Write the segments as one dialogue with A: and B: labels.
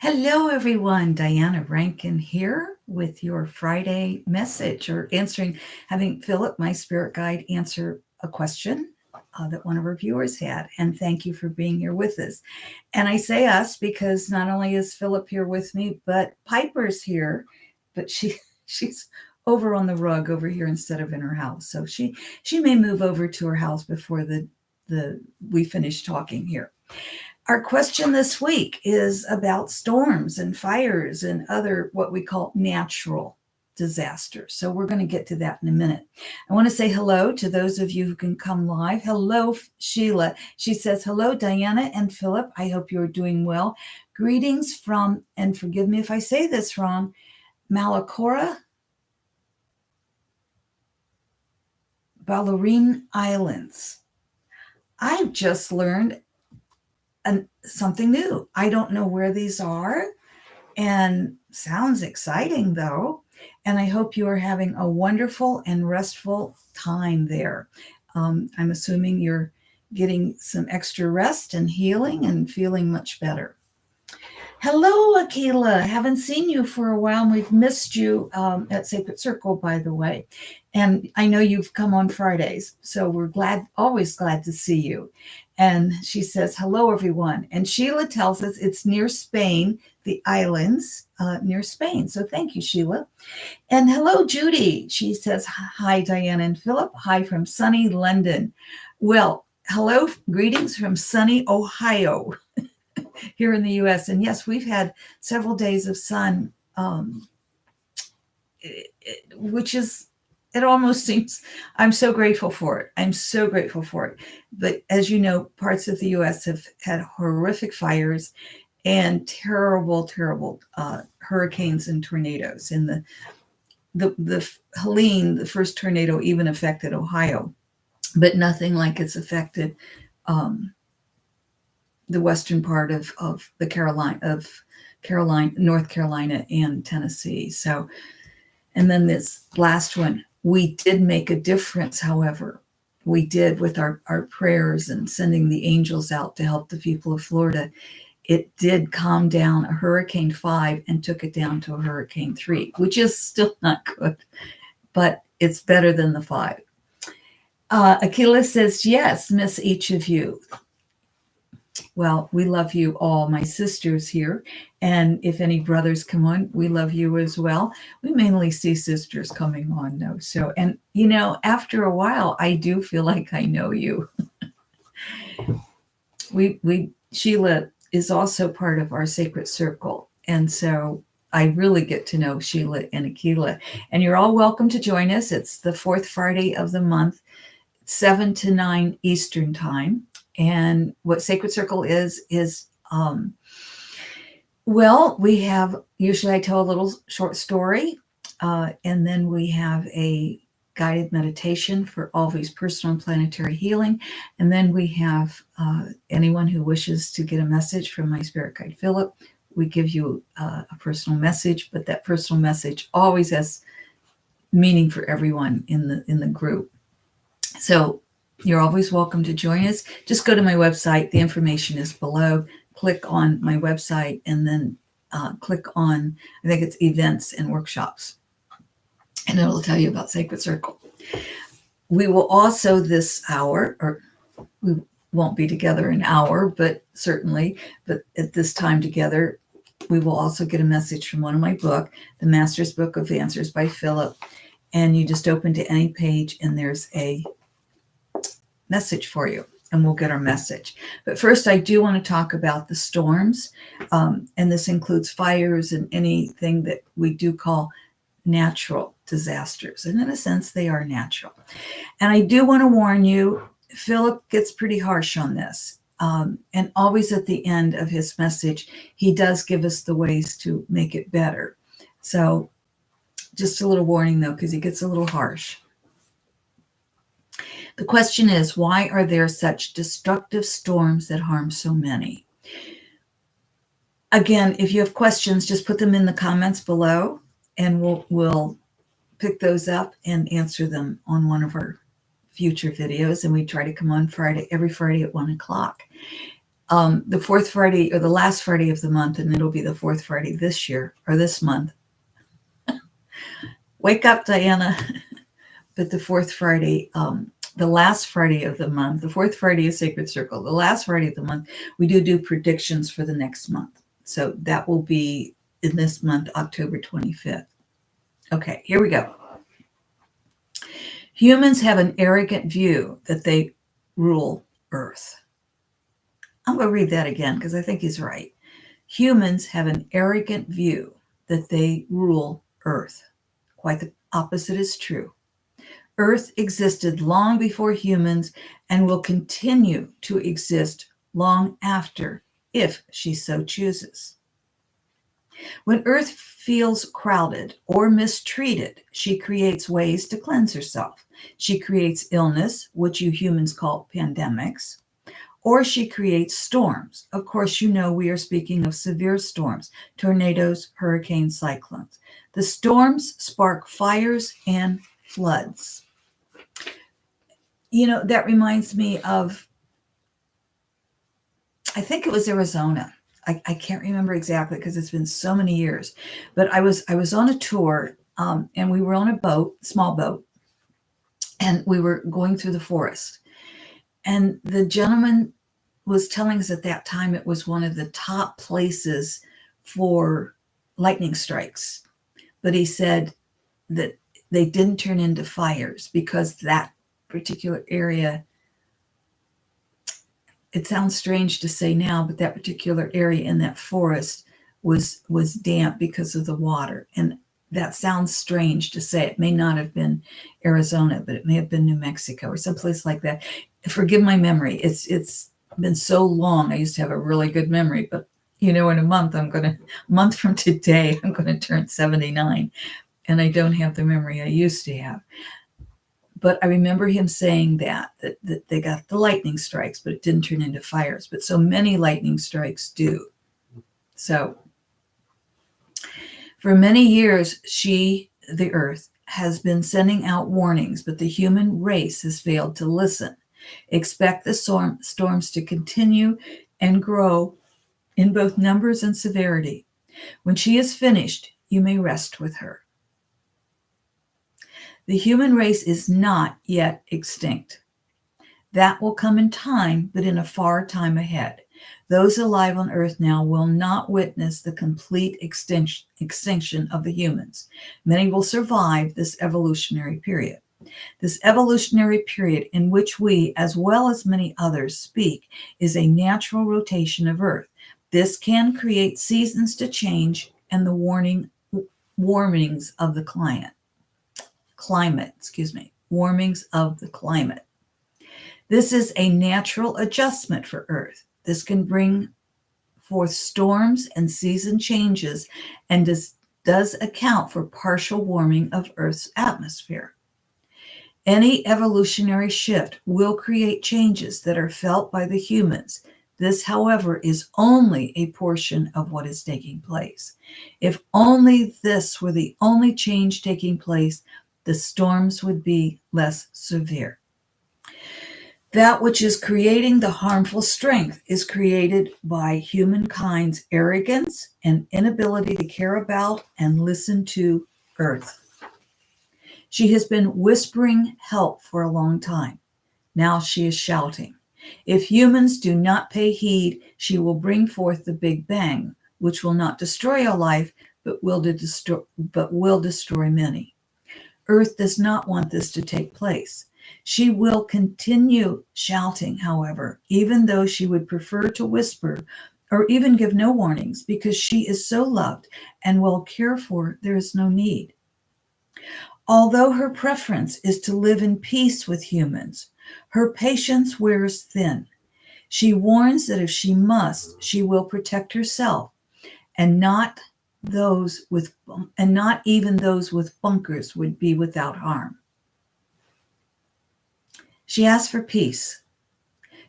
A: Hello, everyone. Diana Rankin here with your Friday message or having Phillip, my spirit guide, answer a question that one of our viewers had. And thank you for being here with us. And I say us because not only is Phillip here with me, but Piper's here, but she's over on the rug over here instead of in her house. So she may move over to her house before we finish talking here. Our question this week is about storms and fires and other what we call natural disasters. So we're going to get to that in a minute. I want to say hello to those of you who can come live. Hello, Sheila. She says, hello, Diana and Phillip. I hope you're doing well. Greetings from, and forgive me if I say this wrong, Malacora, Ballerine Islands. I've just learned something new. I don't know where these are, and sounds exciting though. And I hope you are having a wonderful and restful time there. I'm assuming you're getting some extra rest and healing and feeling much better. Hello, Akila. Haven't seen you for a while, and we've missed you at Sacred Circle, by the way. And I know you've come on Fridays, so we're always glad to see you. And she says, hello, everyone. And Sheila tells us it's near Spain, the islands near Spain. So thank you, Sheila. And hello, Judy. She says, hi, Diana and Phillip. Hi from sunny London. Well, hello, greetings from sunny Ohio here in the U.S. And yes, we've had several days of sun, which is, it almost seems, I'm so grateful for it. I'm so grateful for it. But as you know, parts of the U.S. have had horrific fires and terrible, terrible hurricanes and tornadoes. And the Helene, the first tornado, even affected Ohio, but nothing like it's affected the western part of North Carolina and Tennessee. So, and then this last one, we did make a difference, however. We did with our prayers and sending the angels out to help the people of Florida. It did calm down a Hurricane 5 and took it down to a Hurricane 3, which is still not good, but it's better than the 5. Akila says, yes, miss each of you. Well, we love you all, my sisters here. And if any brothers come on, we love you as well. We mainly see sisters coming on, though. So, and you know, after a while, I do feel like I know you. Sheila is also part of our sacred circle. And so I really get to know Sheila and Akila. And you're all welcome to join us. It's the fourth Friday of the month, 7 to 9 Eastern time. And what Sacred Circle is, well, we have, usually I tell a little short story, and then we have a guided meditation for always personal and planetary healing. And then we have anyone who wishes to get a message from my spirit guide, Phillip. We give you a personal message, but that personal message always has meaning for everyone in the group. So you're always welcome to join us. Just go to my website. The information is below. Click on my website and then click on, I think it's events and workshops. And it'll tell you about Sacred Circle. We will also this hour, or we won't be together an hour, but at this time together, we will also get a message from one of my book, The Master's Book of Answers by Phillip. And you just open to any page and there's a message for you, and we'll get our message. But first, I do want to talk about the storms, and this includes fires and anything that we do call natural disasters. And in a sense, they are natural. And I do want to warn you, Phillip gets pretty harsh on this. And always at the end of his message, he does give us the ways to make it better. So just a little warning, though, because he gets a little harsh. The question is, why are there such destructive storms that harm so many? Again, if you have questions, just put them in the comments below, and we'll pick those up and answer them on one of our future videos. And we try to come on every Friday at 1 o'clock. the fourth Friday or the last Friday of the month, and it'll be the fourth Friday this year or this month. Wake up, Diana. But the fourth Friday, the last Friday of the month, the fourth Friday is Sacred Circle. The last Friday of the month, we do predictions for the next month. So that will be in this month, October 25th. Okay, here we go. Humans have an arrogant view that they rule Earth. I'm going to read that again because I think he's right. Humans have an arrogant view that they rule Earth. Quite the opposite is true. Earth existed long before humans and will continue to exist long after, if she so chooses. When Earth feels crowded or mistreated, she creates ways to cleanse herself. She creates illness, which you humans call pandemics, or she creates storms. Of course, you know we are speaking of severe storms, tornadoes, hurricanes, cyclones. The storms spark fires and floods. You know, that reminds me of, I think it was Arizona. I can't remember exactly because it's been so many years. But I was on a tour and we were on a boat, small boat, and we were going through the forest. And the gentleman was telling us at that time it was one of the top places for lightning strikes. But he said that they didn't turn into fires because that particular area, it sounds strange to say now, but that particular area in that forest was damp because of the water. And that sounds strange to say. It may not have been Arizona, but it may have been New Mexico or someplace like that. Forgive my memory. It's been so long. I used to have a really good memory, but you know, in a month from today, I'm going to turn 79, and I don't have the memory I used to have. But I remember him saying that they got the lightning strikes, but it didn't turn into fires. But so many lightning strikes do. So for many years, the Earth, has been sending out warnings, but the human race has failed to listen. Expect the storms to continue and grow in both numbers and severity. When she is finished, you may rest with her. The human race is not yet extinct. That will come in time, but in a far time ahead. Those alive on Earth now will not witness the complete extinction of the humans. Many will survive this evolutionary period. This evolutionary period in which we, as well as many others, speak is a natural rotation of Earth. This can create seasons to change and the warmings of the warmings of the climate. This is a natural adjustment for Earth. This can bring forth storms and season changes and does account for partial warming of Earth's atmosphere. Any evolutionary shift will create changes that are felt by the humans. This, however, is only a portion of what is taking place. If only this were the only change taking place, the storms would be less severe. That which is creating the harmful strength is created by humankind's arrogance and inability to care about and listen to Earth. She has been whispering help for a long time. Now she is shouting. If humans do not pay heed, she will bring forth the Big Bang, which will not destroy a life, but will destroy many. Earth does not want this to take place. She will continue shouting, however, even though she would prefer to whisper or even give no warnings, because she is so loved and well cared for, there is no need. Although her preference is to live in peace with humans, her patience wears thin. She warns that if she must, she will protect herself and not even those with bunkers would be without harm. She asks for peace.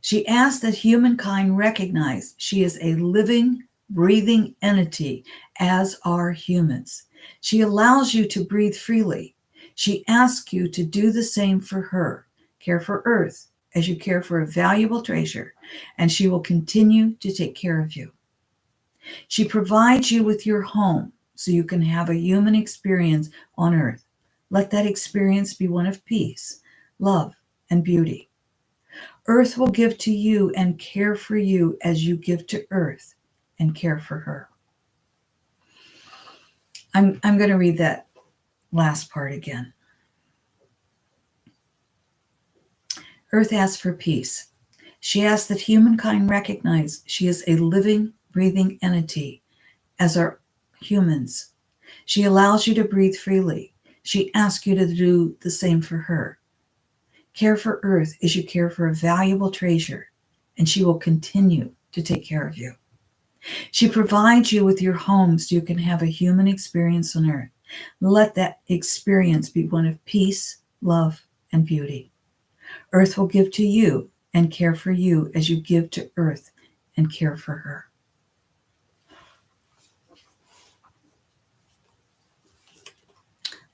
A: She asks that humankind recognize she is a living, breathing entity, as are humans. She allows you to breathe freely. She asks you to do the same for her. Care for Earth as you care for a valuable treasure, and she will continue to take care of you. She provides you with your home so you can have a human experience on earth. Let that experience be one of peace, love, and beauty. Earth will give to you and care for you as you give to earth and care for her. I'm going to read that last part again. Earth asks for peace. She asks that humankind recognize she is a living, breathing entity, as are humans. She allows you to breathe freely. She asks you to do the same for her. Care for Earth as you care for a valuable treasure, and she will continue to take care of you. She provides you with your home so you can have a human experience on Earth. Let that experience be one of peace, love, and beauty. Earth will give to you and care for you as you give to Earth and care for her.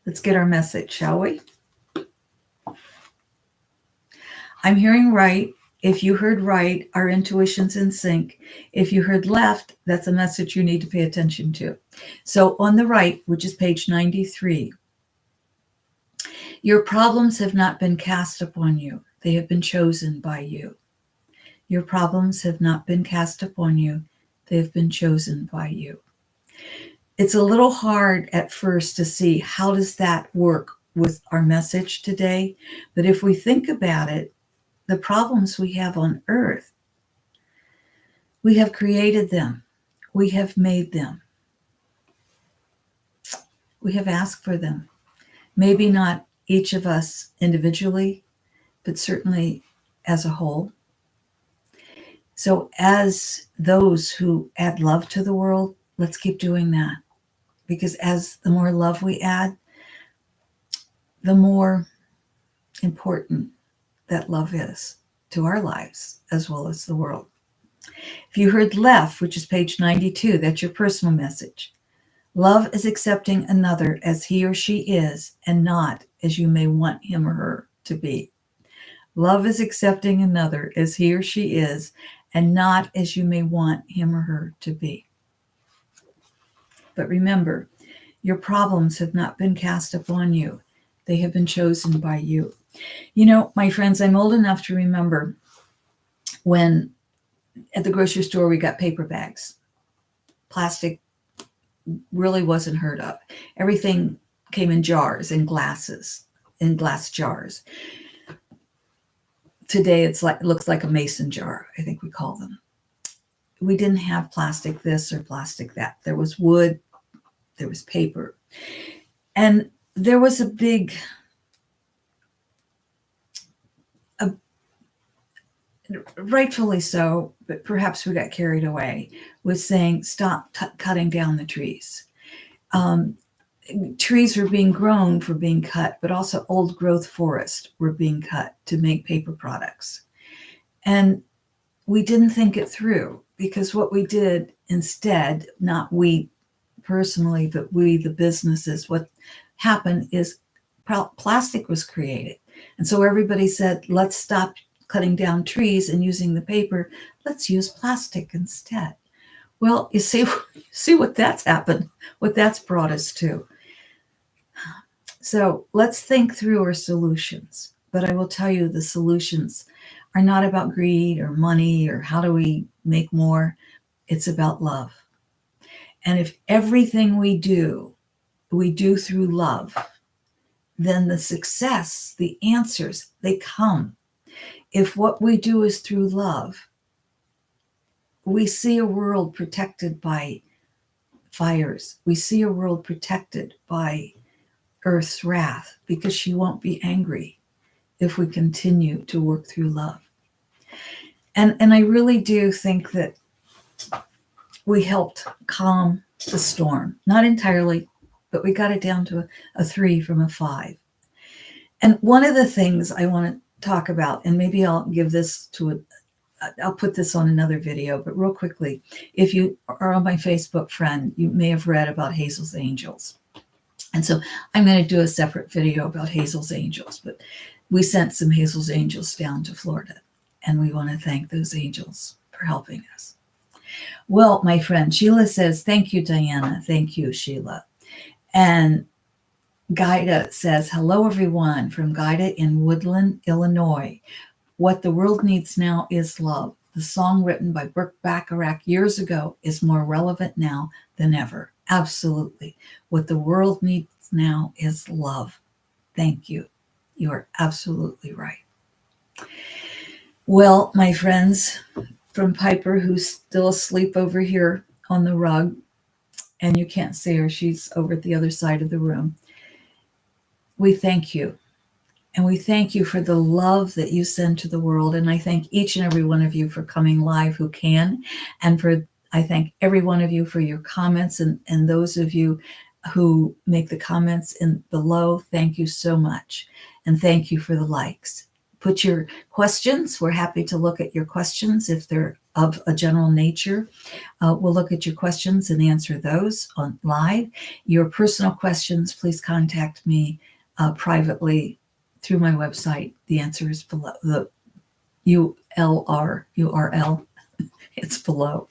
A: Let's get our message, shall we? I'm hearing right. If you heard right, our intuition's in sync. If you heard left, that's a message you need to pay attention to. So on the right, which is page 93, your problems have not been cast upon you. They have been chosen by you. Your problems have not been cast upon you. They have been chosen by you. It's a little hard at first to see how does that work with our message today. But if we think about it, the problems we have on Earth, we have created them. We have made them. We have asked for them. Maybe not each of us individually, but certainly as a whole. So as those who add love to the world, let's keep doing that. Because as the more love we add, the more important that love is to our lives as well as the world. If you heard left, which is page 92, that's your personal message. Love is accepting another as he or she is and not as you may want him or her to be. Love is accepting another as he or she is and not as you may want him or her to be. But remember, your problems have not been cast upon you. They have been chosen by you. You know, my friends, I'm old enough to remember when at the grocery store we got paper bags. Plastic really wasn't heard of. Everything came in jars, in glasses, in glass jars. Today it looks like a mason jar, I think we call them. We didn't have plastic this or plastic that. There was wood, there was paper. And there was a big rightfully so, but perhaps we got carried away, was saying, stop cutting down the trees. Trees were being grown for being cut, but also old growth forests were being cut to make paper products. And we didn't think it through, because what we did instead, not we personally, but we, the businesses, what happened is plastic was created. And so everybody said, let's stop cutting down trees and using the paper. Let's use plastic instead. Well, you see what that's happened, what that's brought us to. So let's think through our solutions. But I will tell you, the solutions are not about greed or money or how do we make more. It's about love. And if everything we do through love, then the success, the answers, they come. If what we do is through love, we see a world protected by fires. We see a world protected by Earth's wrath, because she won't be angry if we continue to work through love. And I really do think that we helped calm the storm. Not entirely, but we got it down to a 3 from a 5. And one of the things I want to talk about, and maybe I'll give this to I'll put this on another video, but real quickly, if you are on my Facebook friend, you may have read about Hazel's Angels. And so I'm going to do a separate video about Hazel's Angels. But we sent some Hazel's angels down to Florida, and we want to thank those angels for helping us. Well, my friend Sheila says, thank you, Diana. Thank you, Sheila. And Gaida says, hello, everyone, from Gaida in Woodland, Illinois. What the world needs now is love. The song written by Burt Bacharach years ago is more relevant now than ever. Absolutely. What the world needs now is love. Thank you. You are absolutely right. Well, my friends, from Piper, who's still asleep over here on the rug, and you can't see her, she's over at the other side of the room. We thank you. And we thank you for the love that you send to the world. And I thank each and every one of you for coming live who can. And I thank every one of you for your comments, and those of you who make the comments in below. Thank you so much. And thank you for the likes. Put your questions. We're happy to look at your questions if they're of a general nature. We'll look at your questions and answer those on live. Your personal questions, please contact me privately through my website. The answer is below. The URL, it's below.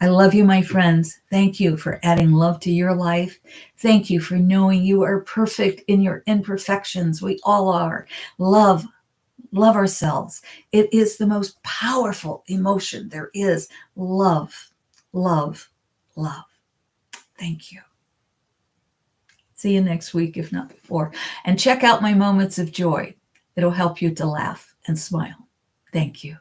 A: I love you, my friends. Thank you for adding love to your life. Thank you for knowing you are perfect in your imperfections. We all are. Love ourselves. It is the most powerful emotion there is. Love, love, love. Thank you. See you next week, if not before. And check out my moments of joy. It'll help you to laugh and smile. Thank you.